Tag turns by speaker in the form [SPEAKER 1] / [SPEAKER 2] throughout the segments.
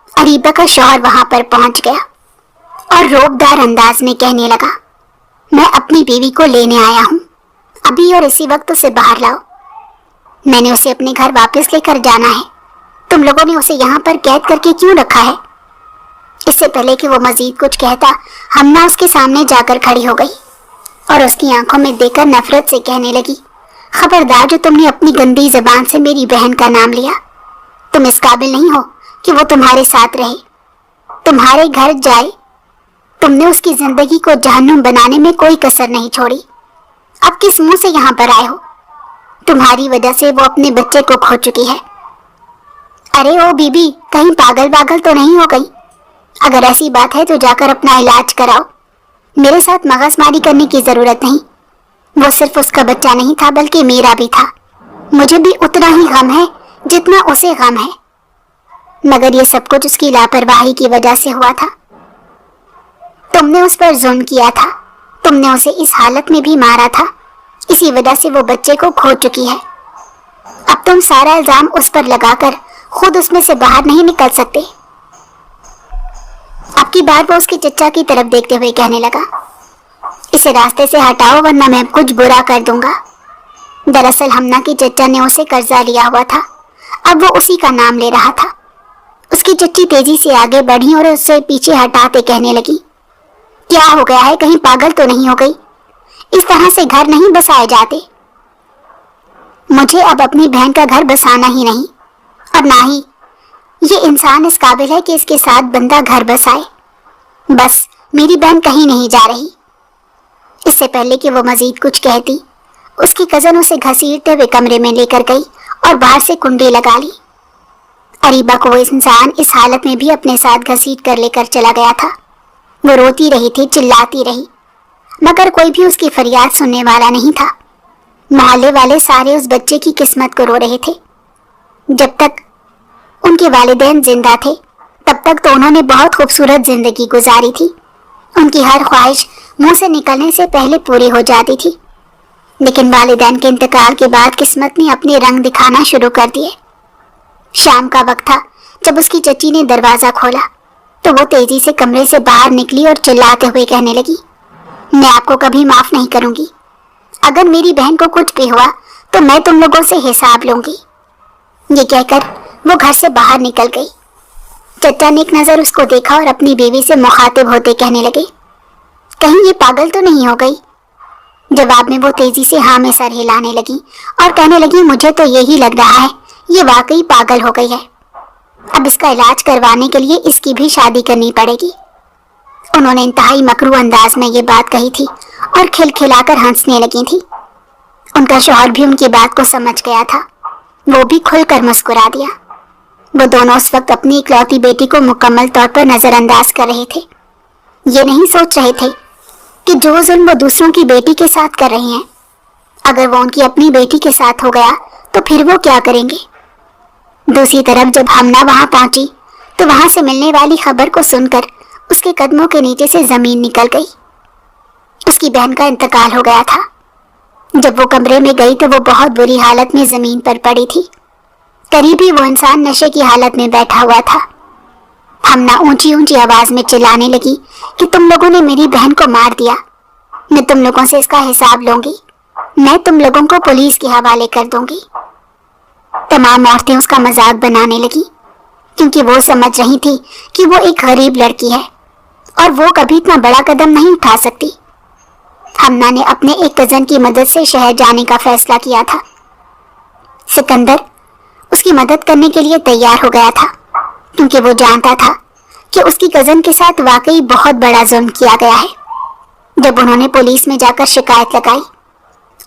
[SPEAKER 1] अरीबा का शौहर वहां पर पहुंच गया और रोबदार अंदाज में कहने लगा, मैं अपनी बीवी को लेने आया हूं, अभी और इसी वक्त उसे बाहर लाओ। मैंने उसे अपने घर वापस लेकर जाना है। तुम लोगों ने उसे यहाँ पर कैद करके क्यों रखा है? इससे पहले कि वो मजीद कुछ कहता, हमना उसके सामने जाकर खड़ी हो गई और उसकी आंखों में देखकर नफरत से कहने लगी, खबरदार जो तुमने अपनी गंदी जबान से मेरी बहन का नाम लिया। तुम इस काबिल नहीं हो कि वो तुम्हारे साथ रहे, तुम्हारे घर जाए। तुमने उसकी जिंदगी को जहन्नुम बनाने में कोई कसर नहीं छोड़ी। अब किस मुंह से यहाँ पर आए हो? तुम्हारी वजह से वो अपने बच्चे को खो चुकी है। अरे ओ बीबी, कहीं पागल पागल तो नहीं हो गई? अगर ऐसी बात है तो जाकर अपना इलाज कराओ। मेरे साथ मगजमारी करने की जरूरत नहीं। वो सिर्फ उसका बच्चा नहीं था बल्कि मेरा भी था। मुझे भी उतना ही गम है जितना उसे गम है, मगर ये सब कुछ उसकी लापरवाही की वजह से हुआ था। तुमने उस पर जुल्म किया था, तुमने उसे इस हालत में भी मारा था। इसी वजह से वो बच्चे को खो चुकी है। अब तुम सारा इल्जाम उस पर लगाकर खुद उसमें से बाहर नहीं निकल सकते। अब की बार वो उसके चचा की तरफ देखते हुए कहने लगा, इसे रास्ते से हटाओ वरना मैं कुछ बुरा कर दूंगा। दरअसल हमना की चचा ने उसे कर्जा लिया हुआ था, अब वो उसी का नाम ले रहा था। उसकी चच्ची तेजी से आगे बढ़ी और उसे पीछे हटाते कहने लगी, क्या हो गया है? कहीं पागल तो नहीं हो गई? इस तरह से घर नहीं बसाए जाते। मुझे अब अपनी बहन का घर बसाना ही नहीं, और ना ही ये इंसान इस काबिल है कि इसके साथ बंदा घर बसाए। बस मेरी बहन कहीं नहीं जा रही। इससे पहले कि वो मजीद कुछ कहती, उसकी कजन उसे घसीटते हुए कमरे में लेकर गई और बाहर से कुंडी लगा ली। अरीबा को वो इंसान इस हालत में भी अपने साथ घसीट कर लेकर चला गया था। वो रोती रही थी, चिल्लाती रही, मगर कोई भी उसकी फरियाद सुनने वाला नहीं था। मोहल्ले वाले सारे उस बच्चे की किस्मत को रो रहे थे। जब तक उनके वालिदैन जिंदा थे तब तक तो उन्होंने बहुत खूबसूरत जिंदगी गुजारी थी। उनकी हर ख्वाहिश मुंह से निकलने से पहले पूरी हो जाती थी। लेकिन वालिदैन के इंतकाल के बाद किस्मत ने अपने रंग दिखाना शुरू कर दिए। शाम का वक्त था जब उसकी चची ने दरवाजा खोला तो वो तेजी से कमरे से बाहर निकली और चिल्लाते हुए कहने लगी, मैं आपको कभी माफ नहीं करूंगी। अगर मेरी बहन को कुछ भी हुआ तो मैं तुम लोगों से हिसाब लूंगी। ये कहकर वो घर से बाहर निकल गई। चचा ने एक नजर उसको देखा और अपनी बीवी से मुखातिब होते कहने लगे, कहीं ये पागल तो नहीं हो गई? जवाब में वो तेजी से हाँ में सर हिलाने लगी और कहने लगी, मुझे तो यही लग रहा है ये वाकई पागल हो गई है। अब इसका इलाज करवाने के लिए इसकी भी शादी करनी पड़ेगी। उन्होंने इंतहाई मकरू अंदाज में ये बात कही थी और खिलखिलाकर हंसने लगी थी। उनका शौहर भी उनकी बात को समझ गया था। वो भी खुलकर मुस्कुरा दिया। वो दोनों उस वक्त अपनी इकलौती बेटी को मुकम्मल तौर पर नजरअंदाज कर रहे थे। ये नहीं सोच रहे थे कि जो जुल्म वो दूसरों की बेटी के साथ कर रहे हैं, अगर वो उनकी अपनी बेटी के साथ हो गया तो फिर वो क्या करेंगे। दूसरी तरफ जब हमना वहां पहुंची तो वहां से मिलने वाली खबर को सुनकर उसके कदमों के नीचे से जमीन निकल गई। उसकी बहन का इंतकाल हो गया था। जब वो कमरे में गई तो वो बहुत बुरी हालत में जमीन पर पड़ी थी। करीब ही वो इंसान नशे की हालत में बैठा हुआ था। हमना ऊंची ऊंची आवाज में चिल्लाने लगी कि तुम लोगों ने मेरी बहन को मार दिया। मैं तुम लोगों से इसका हिसाब लूंगी। मैं तुम लोगों को पुलिस के हवाले कर दूंगी। तमाम औरतें उसका मजाक बनाने लगी क्योंकि वो समझ रही थी कि वो एक गरीब लड़की है और वो कभी इतना बड़ा कदम नहीं उठा सकती। हमना ने अपने एक कजन की मदद से शहर जाने का फैसला किया था। सिकंदर उसकी मदद करने के लिए तैयार हो गया था क्योंकि वो जानता था कि उसकी कजन के साथ वाकई बहुत बड़ा जुल्म किया गया है। जब उन्होंने पुलिस में जाकर शिकायत लगाई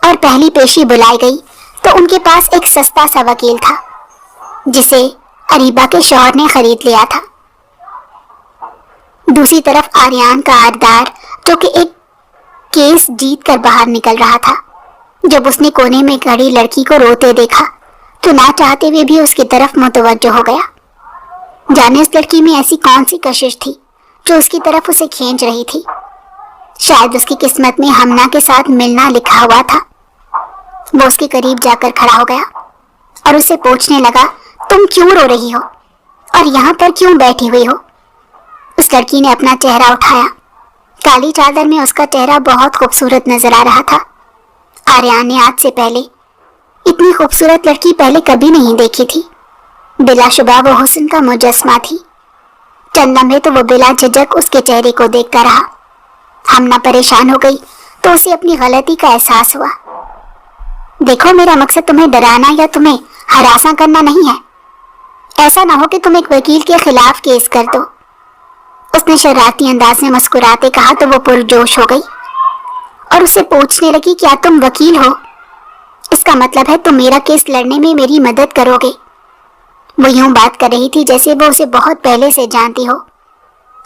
[SPEAKER 1] और पहली पेशी बुलाई गई तो उनके पास एक सस्ता सा वकील था जिसे अरीबा के शौहर ने खरीद लिया था। दूसरी तरफ आर्यान का आरदार जो कि एक केस जीत कर बाहर निकल रहा था, जब उसने कोने में खड़ी लड़की को रोते देखा तो ना चाहते हुए भी उसकी तरफ मुतवज्जो हो गया। जाने उस लड़की में ऐसी कौन सी कशिश थी जो उसकी तरफ उसे खींच रही थी। शायद उसकी किस्मत में हमना के साथ मिलना लिखा हुआ था। वो उसके करीब जाकर खड़ा हो गया और उससे पूछने लगा, तुम क्यों रो रही हो اور یہاں پر کیوں بیٹھی ہوئی ہو؟ اس لڑکی نے اپنا چہرہ اٹھایا۔ کالی چادر میں اس کا چہرہ بہت خوبصورت نظر آ رہا تھا۔ آریان نے آج سے پہلے اتنی خوبصورت لڑکی پہلے کبھی نہیں دیکھی تھی۔ بلا شبہ وہ حسن کا مجسمہ تھی۔ چند لمحے تو وہ بلا جھجک اس کے چہرے کو دیکھتا رہا۔ ہمنا پریشان ہو گئی تو اسے اپنی غلطی کا احساس ہوا۔ دیکھو، میرا مقصد تمہیں ڈرانا یا تمہیں ہراساں کرنا نہیں ہے۔ ایسا نہ ہو کہ تم ایک وکیل کے خلاف کیس کر دو۔ اس نے شرارتی انداز میں مسکراتے کہا تو وہ پرجوش ہو گئی اور اسے پوچھنے لگی، کیا تم وکیل ہو؟ اس کا مطلب ہے تم میرا کیس لڑنے میں میری مدد کرو گے۔ وہ یوں بات کر رہی تھی جیسے وہ اسے بہت پہلے سے جانتی ہو۔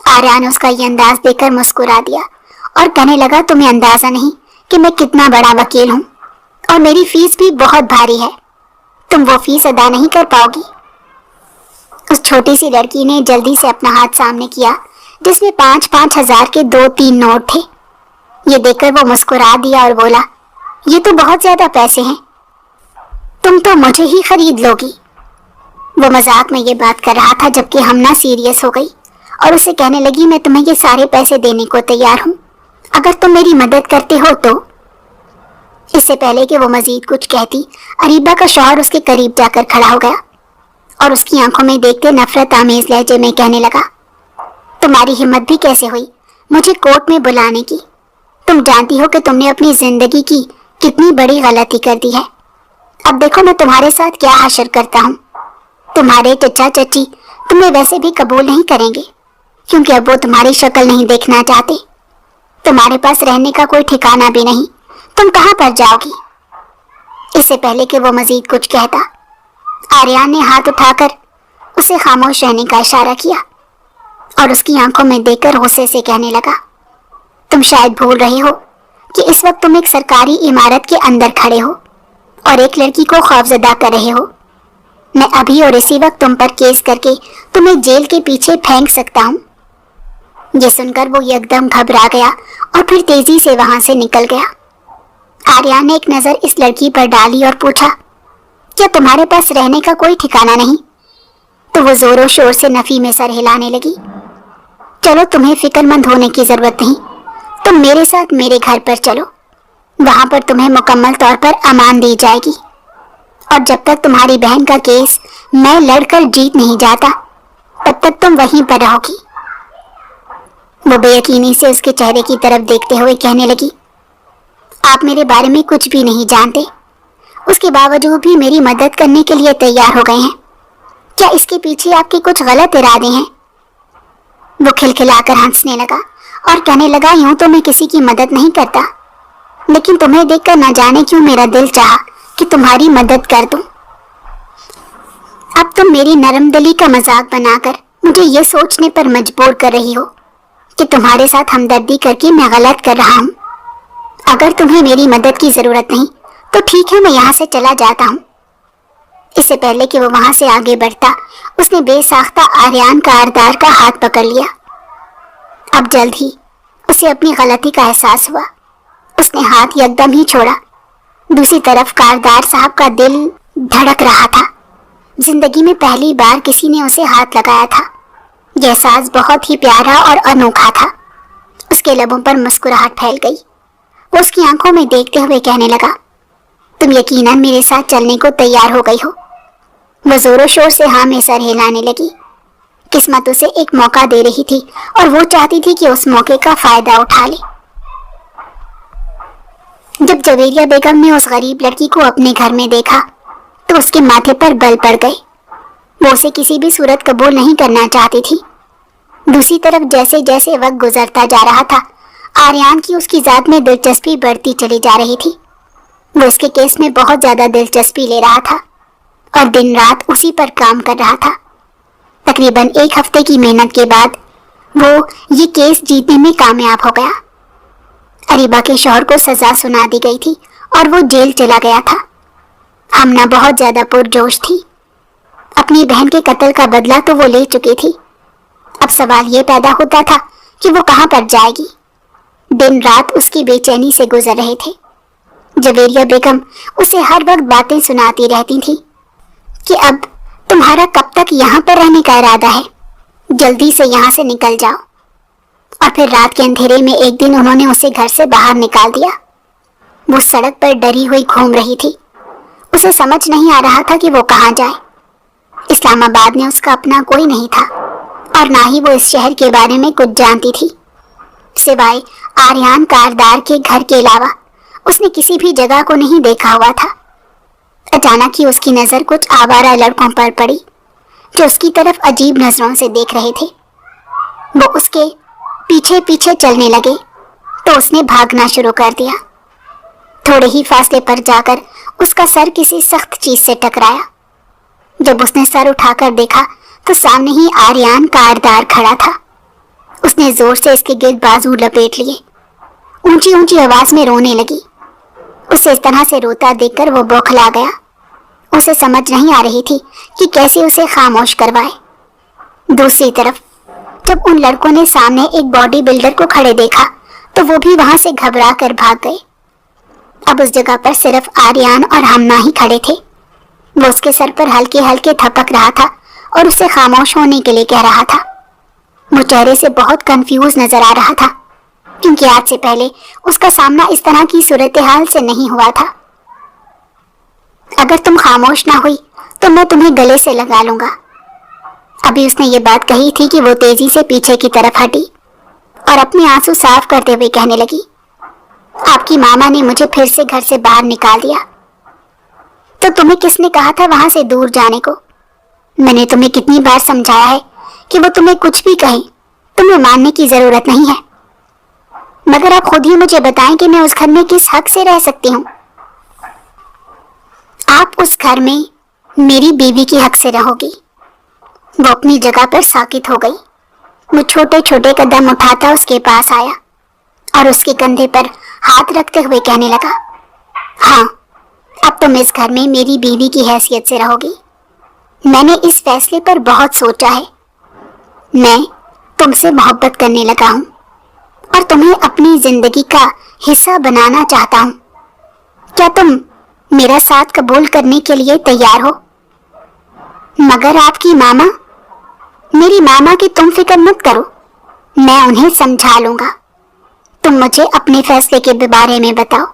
[SPEAKER 1] آریان اس کا یہ انداز دیکھ کر مسکرا دیا اور کہنے لگا، تمہیں اندازہ نہیں کہ میں کتنا بڑا وکیل ہوں اور میری فیس بھی بہت بھاری ہے۔ تم وہ فیس ادا نہیں کر پاؤ گی۔ اس چھوٹی سی لڑکی نے جلدی سے اپنا ہاتھ سامنے کیا جس میں 5-5 ہزار کے 2-3 نوٹ تھے۔ یہ دیکھ کر وہ مسکرا دیا اور بولا، یہ تو بہت زیادہ پیسے ہیں، تم تو مجھے ہی خرید لو گی۔ وہ مذاق میں یہ بات کر رہا تھا جبکہ ہمنا سیریس ہو گئی اور اسے کہنے لگی، میں تمہیں یہ سارے پیسے دینے کو تیار ہوں اگر تم میری مدد کرتے ہو تو۔ اس سے پہلے کہ وہ مزید کچھ کہتی، اریبہ کا شوہر اس کے قریب جا کر کھڑا ہو گیا اور اس کی آنکھوں میں دیکھتے نفرت آمیز لہجے میں کہنے لگا، تمہاری ہمت بھی کیسے ہوئی مجھے کورٹ میں بلانے کی؟ تم جانتی ہو کہ تم نے اپنی زندگی کی کتنی بڑی غلطی کر دی ہے۔ اب دیکھو میں تمہارے ساتھ کیا حشر کرتا ہوں۔ تمہارے چچا چچی تمہیں ویسے بھی قبول نہیں کریں گے کیونکہ اب وہ تمہاری شکل نہیں دیکھنا چاہتے۔ تمہارے پاس رہنے کا کوئی ٹھکانہ بھی نہیں، تم کہاں پر جاؤ گی؟ اس سے پہلے کہ وہ مزید کچھ کہتا، آریان نے ہاتھ اٹھا کر اسے خاموش رہنے کا اشارہ کیا اور اس کی آنکھوں میں دیکھ کر غصے سے کہنے لگا، تم شاید بھول رہے ہو کہ اس وقت تم ایک سرکاری عمارت کے اندر کھڑے ہو اور ایک لڑکی کو خوفزدہ کر رہے ہو۔ میں ابھی اور اسی وقت تم پر کیس کر کے تمہیں جیل کے پیچھے پھینک سکتا ہوں۔ یہ سن کر وہ یکدم گھبرا گیا اور پھر تیزی سے وہاں سے نکل گیا۔ آریان نے ایک نظر اس لڑکی پر ڈالی اور پوچھا، کیا تمہارے پاس رہنے کا کوئی ٹھکانہ نہیں؟ تو وہ زور و شور سے نفی میں سر ہلانے لگی۔ چلو، تمہیں فکر مند ہونے کی ضرورت نہیں، تم میرے ساتھ میرے گھر پر چلو، وہاں پر تمہیں مکمل طور پر امان دی جائے گی اور جب تک تمہاری بہن کا کیس میں لڑ کر جیت نہیں جاتا تب تک تم وہیں پر رہو گی۔ وہ بے یقینی سے اس کے چہرے کی طرف دیکھتے ہوئے کہنے لگی، آپ میرے بارے میں کچھ بھی نہیں جانتے، اس کے باوجود بھی میری مدد کرنے کے لیے تیار ہو گئے ہیں۔ کیا اس کے پیچھے آپ کے کچھ غلط ارادے ہیں؟ وہ کھلکھلا کر ہنسنے لگا اور کہنے لگا، یوں تو میں کسی کی مدد نہیں کرتا، لیکن تمہیں دیکھ کر نہ جانے کیوں میرا دل چاہا کہ تمہاری مدد کر دوں۔ اب تم میری نرم دلی کا مذاق بنا کر مجھے یہ سوچنے پر مجبور کر رہی ہو کہ تمہارے ساتھ ہمدردی کر کے میں غلط کر رہا ہوں۔ اگر تمہیں میری مدد کی ضرورت نہیں تو ٹھیک ہے، میں یہاں سے چلا جاتا ہوں۔ اس سے پہلے کہ وہ وہاں سے آگے بڑھتا، اس نے بے ساختہ آریان کا آردار کا ہاتھ پکڑ لیا۔ اب جلد ہی اسے اپنی غلطی کا احساس ہوا۔ اس نے ہاتھ یکدم ہی چھوڑا۔ دوسری طرف کاردار صاحب کا دل دھڑک رہا تھا۔ زندگی میں پہلی بار کسی نے اسے ہاتھ لگایا تھا۔ یہ احساس بہت ہی پیارا اور انوکھا تھا۔ اس کے لبوں پر مسکراہٹ پھیل گئی۔ وہ اس کی آنکھوں میں دیکھتے ہوئے کہنے لگا، تم یقیناً میرے ساتھ چلنے کو تیار ہو گئی ہو۔ وہ زور و شور سے ہاں میں سر ہلانے لگی۔ قسمت اسے ایک موقع دے رہی تھی اور وہ چاہتی تھی کہ اس موقع کا فائدہ اٹھا لے۔ جب جویریہ بیگم نے اس غریب لڑکی کو اپنے گھر میں دیکھا تو اس کے ماتھے پر بل پڑ گئے۔ وہ اسے کسی بھی صورت قبول نہیں کرنا چاہتی تھی۔ دوسری طرف جیسے جیسے وقت گزرتا جا رہا تھا، آریان کی اس کی ذات میں دلچسپی بڑھتی چلی جا رہی تھی۔ وہ اس کے کیس میں بہت زیادہ دلچسپی لے رہا تھا اور دن رات اسی پر کام کر رہا تھا۔ تقریباً 1 ہفتے کی محنت کے بعد وہ یہ کیس جیتنے میں کامیاب ہو گیا۔ اریبہ کے شوہر کو سزا سنا دی گئی تھی اور وہ جیل چلا گیا تھا۔ ہمنا بہت زیادہ پرجوش تھی۔ اپنی بہن کے قتل کا بدلہ تو وہ لے چکی تھی۔ اب سوال یہ پیدا ہوتا تھا کہ وہ کہاں پر جائے گی۔ دن رات اس کی بے چینی سے گزر رہے تھے۔ جویریہ بیگم اسے ہر وقت باتیں سناتی رہتی تھی کہ اب तुम्हारा कब तक यहाँ पर रहने का इरादा है? जल्दी से यहाँ से निकल जाओ। और फिर रात के अंधेरे में एक दिन उन्होंने उसे घर से बाहर निकाल दिया। वो सड़क पर डरी हुई घूम रही थी। उसे समझ नहीं आ रहा था कि वो कहाँ जाए। इस्लामाबाद में उसका अपना कोई नहीं था और ना ही वो इस शहर के बारे में कुछ जानती थी। सिवाय आर्यन कारदार के घर के अलावा उसने किसी भी जगह को नहीं देखा हुआ था। अचानक ही उसकी नजर कुछ आवारा लड़कों पर पड़ी जो उसकी तरफ अजीब नजरों से देख रहे थे। वो उसके पीछे पीछे चलने लगे तो उसने भागना शुरू कर दिया। थोड़े ही फासले पर जाकर उसका सर किसी सख्त चीज से टकराया। जब उसने सर उठाकर देखा तो सामने ही आर्यन कारदार खड़ा था। उसने जोर से इसके गिर्द बाजू लपेट लिए, ऊंची ऊंची आवाज में रोने लगी। उसे इस तरह से रोता देखकर वो बौखला गया। उसे समझ नहीं आ रही थी कि कैसे उसे खामोश करवाए। दूसरी तरफ जब उन लड़कों ने सामने एक बॉडी बिल्डर को खड़े देखा तो वो भी वहां से घबरा कर भाग गए। अब उस जगह पर सिर्फ आर्यन और हमना ही खड़े थे। वो उसके सर पर हल्के हल्के थपक रहा था और उससे खामोश होने के लिए कह रहा था। वो चेहरे से बहुत कंफ्यूज नजर आ रहा था क्योंकि आज से पहले उसका सामना इस तरह की सूरत हाल से नहीं हुआ था। अगर तुम खामोश ना हुई तो मैं तुम्हें गले से लगा लूंगा। अभी उसने ये बात कही थी कि वो तेजी से पीछे की तरफ हटी और अपने आंसू साफ करते हुए कहने लगी, आपकी मामा ने मुझे फिर से घर से बाहर निकाल दिया। तो तुम्हें किसने कहा था वहां से दूर जाने को? मैंने तुम्हें कितनी बार समझाया है कि वो तुम्हें कुछ भी कहे तुम्हें मानने की जरूरत नहीं है। मगर आप खुद ही मुझे बताएं कि मैं उस घर में किस हक से रह सकती हूँ? आप उस घर में मेरी बीवी की हक से रहोगी। वो अपनी जगह पर साकित हो गई। वो छोटे छोटे कदम उठाता उसके पास आया और उसके कंधे पर हाथ रखते हुए कहने लगा, हाँ, अब तुम इस घर में मेरी बीवी की हैसियत से रहोगी। मैंने इस फैसले पर बहुत सोचा है। मैं तुमसे मोहब्बत करने लगा हूँ और तुम्हें अपनी जिंदगी का हिस्सा बनाना चाहता हूँ। क्या तुम मेरा साथ कबूल करने के लिए तैयार हो? मगर आपकी मामा, मेरी मामा की तुम फिक्र मत करो, मैं उन्हें समझा लूंगा। तुम मुझे अपने फैसले के बारे में बताओ,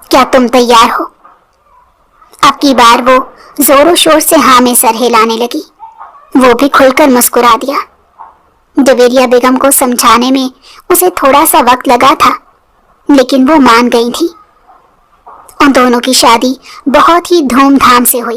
[SPEAKER 1] क्या तुम तैयार हो? अब की बार वो जोरों शोर से हाँ में सर हिलाने लगी। वो भी खुलकर मुस्कुरा दिया। जवेरिया बेगम को समझाने में उसे थोड़ा सा वक्त लगा था, लेकिन वो मान गई थी। उन दोनों की शादी बहुत ही धूमधाम से हुई।